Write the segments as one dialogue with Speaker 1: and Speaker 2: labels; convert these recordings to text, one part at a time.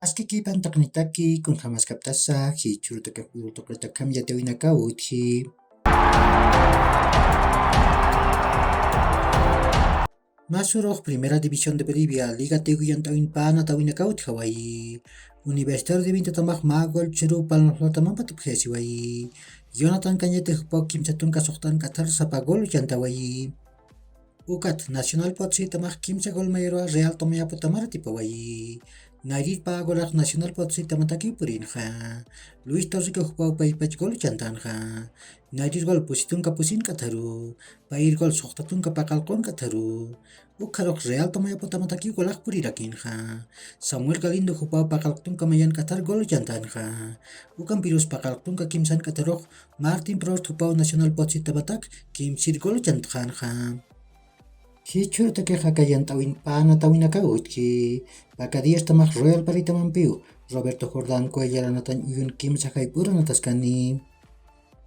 Speaker 1: Askiki pantaknitaki kun jamas kaptasa hi churutaka yatewinakauti. Masuroj Primera División de Bolivia, Liga Teguyan Tawinpana Tawinakauti Hawaii. Universidad de Vinta Tamaj Magol Chirupal Lotamapa Tupjesiwai. Jonathan Cañete Pokim Satun Kasoktan Katar Sapagol Yantawai. Ukat Nacional Potsi Tamaj Kimsa Gol Mayro Real Tomayapo Tamarati Pawai. Nairit Pagolak Nacional Potsi Tamataki Purinja. Luis Torrico Pau Paipach Gol Chantanja. Nairit Gol Pusitun Kapusin Kataru. Pair Gol Soktatun Kapakalkon Kataru. Ukarok Real Tomayapo Tamataki Golak Purirakinja. Samuel Galindo Hupau Pakalktun Kamayan Katar Gol Chantanja. Ukan Pirus Pakalktun Kimsan Katarok. Martin Prost Hupau Nacional Potsi Tamatak Kimsir Gol Chantanja. Hichur te queja kayan tawin pana tawinakaut ki bakadias tamaj Royal Paritamampiu Roberto Jordán Cuellar natan uyun Kim Sahaipura nataskani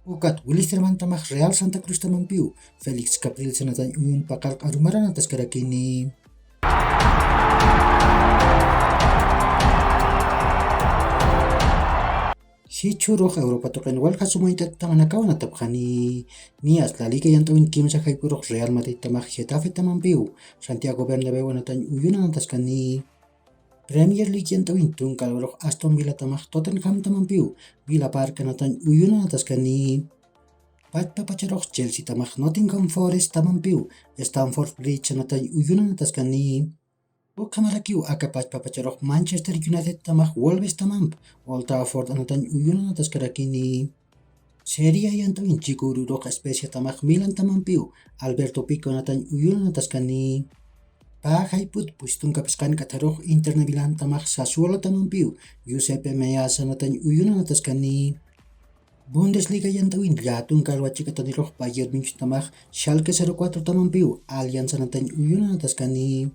Speaker 1: Ukat Willisterman tamaj Real Santa Cruz Tamampiu Felix Capril sanatan uyun pakal arumara nataskarakini Hichuroj Europa token wal hasumointa tamanakaw na tapjani nias la liga yantawin kimsa haipuroj Real Madrid tamaj Getafe tamampiu Santiago Bernabéu natan uyuna nataskani Premier League yantawin tunkaloroj Aston Villa tamaj Tottenham tamampiu Villa Park natan uyuna nataskani Patpapacharoj Chelsea tamaj Nottingham Forest tamampiu Stamford Bridge natan uyuna nataskani Ukamarakiu akapach papacharok Manchester United tamaj Wolves tamamp Old Trafford anatan uyuna nataskarakini Serie A yantawin chikururok Especia tamaj Milan tamampiu Alberto Pico anatan uyuna nataskani Pahaiput pustun kapskan katarok Inter de Milan tamaj Sassuolo tamampiu Giuseppe Meazza anatan uyuna nataskani Bundesliga yantawin Jatun kalwachikatanirok Bayern Munich tamaj Schalke 04 tamampiu Allianz anatan uyuna nataskani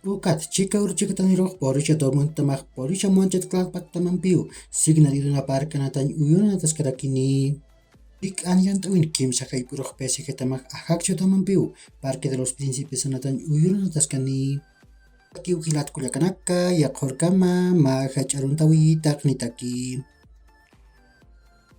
Speaker 1: Ukat Chika urchikatanirok Borussia Dortmund tamaj Borussia Mönchengladbach tamampiu Signal Iduna Park natan uyuna nataskarakini Ik anyantawin Kim Sahaipuroj PSG tamaj Ajaccio tamampiu Parque de los Príncipes natan uyuna nataskani Kiukilat Kuliakanaka Yakhorkama Mahacharuntawi Taknitaki